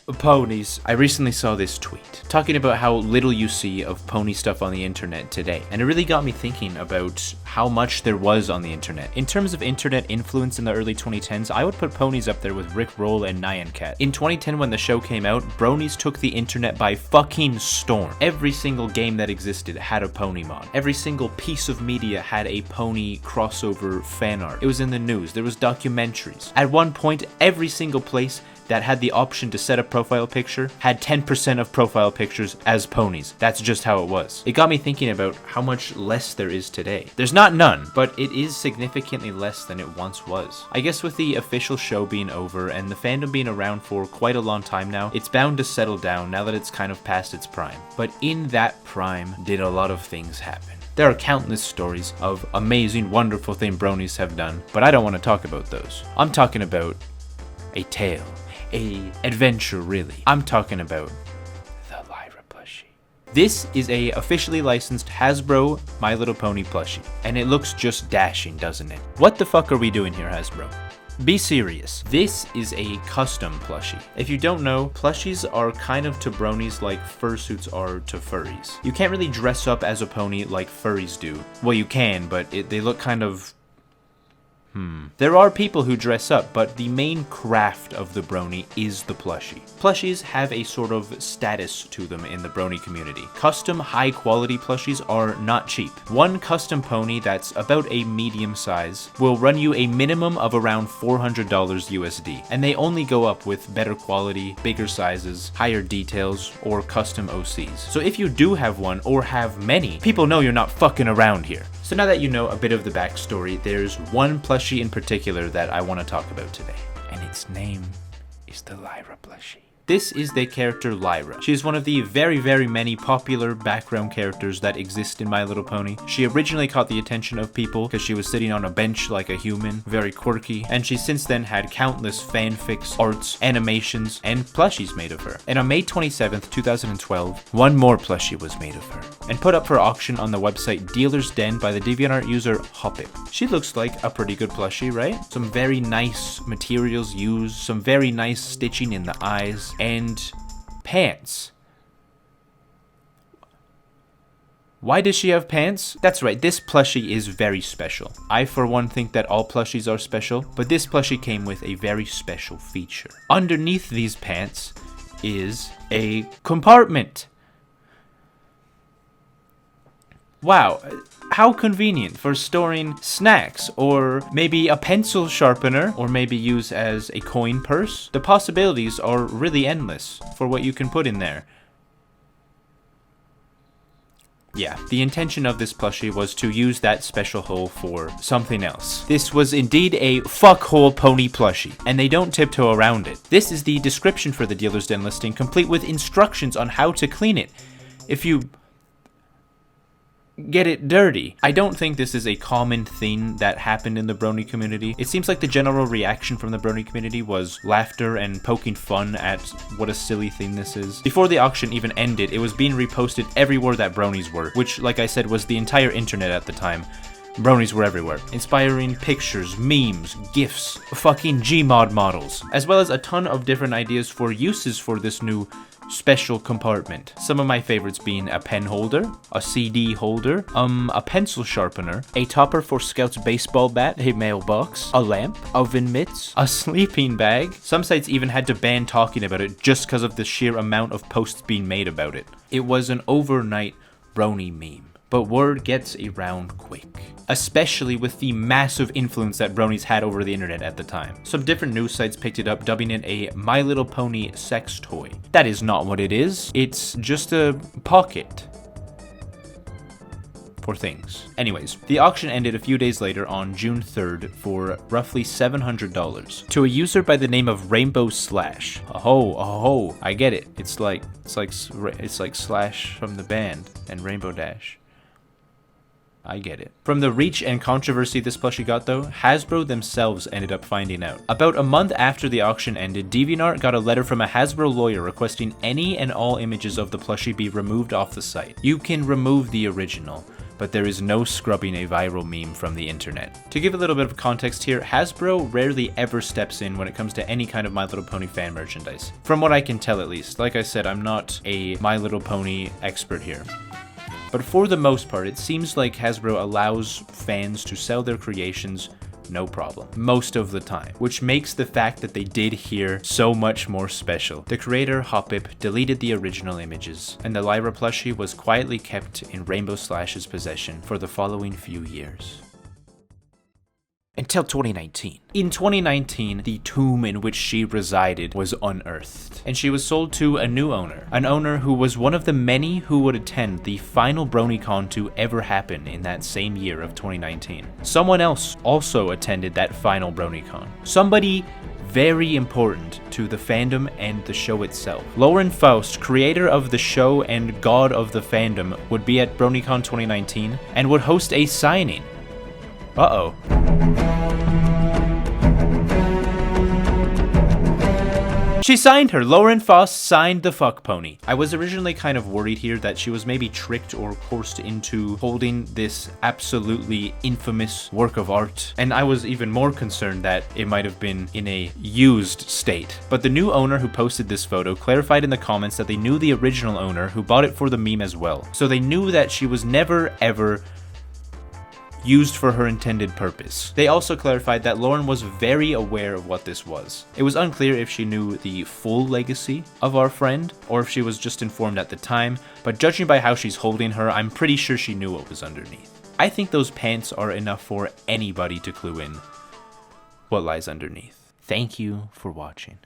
Ponies. I recently saw this tweet talking about how little you see of pony stuff on the internet today, and it really got me thinking about how much there was on the internet. In terms of internet influence in the early 2010s, I would put ponies up there with Rick Roll and Nyan Cat. In 2010, when the show came out, bronies took the internet by fucking storm. Every single game that existed had a pony mod. Every single piece of media had a pony crossover fan art. It was in the news. There was documentaries. At one point, every single place that had the option to set a profile picture had 10% of profile pictures as ponies. That's just how it was. It got me thinking about how much less there is today. There's not none, but it is significantly less than it once was. I guess with the official show being over and the fandom being around for quite a long time now, it's bound to settle down now that it's kind of past its prime. But in that prime, did a lot of things happen. There are countless stories of amazing, wonderful things bronies have done, but I don't want to talk about those. I'm talking about a tale. A adventure, really. I'm talking about the Lyra Plushie. This is a officially licensed Hasbro My Little Pony plushie, and it looks just dashing, doesn't it? What the fuck are we doing here, Hasbro? Be serious. This is a custom plushie. If you don't know, plushies are kind of to bronies like fursuits are to furries. You can't really dress up as a pony like furries do. Well, you can, but they look kind of... There are people who dress up, but the main craft of the brony is the plushie. Plushies have a sort of status to them in the brony community. Custom high-quality plushies are not cheap. One custom pony that's about a medium size will run you a minimum of around $400 USD, and they only go up with better quality, bigger sizes, higher details, or custom OCs. So if you do have one or have many, people know you're not fucking around here. So now that you know a bit of the backstory, there's one plushie in particular that I want to talk about today, and its name is the Lyra Plushie. This is the character Lyra. She is one of the very, very many popular background characters that exist in My Little Pony. She originally caught the attention of people because she was sitting on a bench like a human, very quirky, and she's since then had countless fanfics, arts, animations, and plushies made of her. And on May 27th, 2012, one more plushie was made of her, and put up for auction on the website Dealer's Den by the DeviantArt user Hoppip. She looks like a pretty good plushie, right? Some very nice materials used, some very nice stitching in the eyes, and pants. Why does she have pants? That's right, this plushie is very special. I for one think that all plushies are special, but this plushie came with a very special feature. Underneath these pants is a compartment. Wow, how convenient for storing snacks, or maybe a pencil sharpener, or maybe use as a coin purse. The possibilities are really endless for what you can put in there. Yeah, the intention of this plushie was to use that special hole for something else. This was indeed a fuckhole pony plushie, and they don't tiptoe around it. This is the description for the Dealer's Den listing, complete with instructions on how to clean it if you get it dirty. I don't think this is a common thing that happened in the brony community. It seems like the general reaction from the brony community was laughter and poking fun at what a silly thing this is. Before the auction even ended, it was being reposted everywhere that bronies were, which, like I said, was the entire internet at the time. Bronies were everywhere. Inspiring pictures, memes, GIFs, fucking Gmod models, as well as a ton of different ideas for uses for this new special compartment. Some of my favorites being a pen holder, a CD holder, a pencil sharpener, a topper for Scout's baseball bat, a mailbox, a lamp, oven mitts, a sleeping bag. Some sites even had to ban talking about it just because of the sheer amount of posts being made about it. It was an overnight brony meme. But word gets around quick, especially with the massive influence that bronies had over the internet at the time. Some different news sites picked it up, dubbing it a My Little Pony sex toy. That is not what it is. It's just a pocket for things. Anyways, the auction ended a few days later on June 3rd for roughly $700 to a user by the name of Rainbow Slash. Oh, I get it. It's like Slash from the band and Rainbow Dash. I get it. From the reach and controversy this plushie got though, Hasbro themselves ended up finding out. About a month after the auction ended, DeviantArt got a letter from a Hasbro lawyer requesting any and all images of the plushie be removed off the site. You can remove the original, but there is no scrubbing a viral meme from the internet. To give a little bit of context here, Hasbro rarely ever steps in when it comes to any kind of My Little Pony fan merchandise. From what I can tell at least. Like I said, I'm not a My Little Pony expert here. But for the most part, it seems like Hasbro allows fans to sell their creations no problem, most of the time, which makes the fact that they did here so much more special. The creator, Hoppip, deleted the original images, and the Lyra plushie was quietly kept in Rainbow Slash's possession for the following few years. Until 2019. In 2019, the tomb in which she resided was unearthed, and she was sold to a new owner, an owner who was one of the many who would attend the final BronyCon to ever happen in that same year of 2019. Someone else also attended that final BronyCon. Somebody very important to the fandom and the show itself. Lauren Faust, creator of the show and god of the fandom, would be at BronyCon 2019 and would host a signing. Uh-oh. She signed her. Lauren Faust signed the fuck pony. I was originally kind of worried here that she was maybe tricked or coerced into holding this absolutely infamous work of art, and I was even more concerned that it might have been in a used state. But the new owner who posted this photo clarified in the comments that they knew the original owner who bought it for the meme as well. So they knew that she was never ever used for her intended purpose. They also clarified that Lauren was very aware of what this was. It was unclear if she knew the full legacy of our friend, or if she was just informed at the time, but judging by how she's holding her, I'm pretty sure she knew what was underneath. I think those pants are enough for anybody to clue in what lies underneath. Thank you for watching.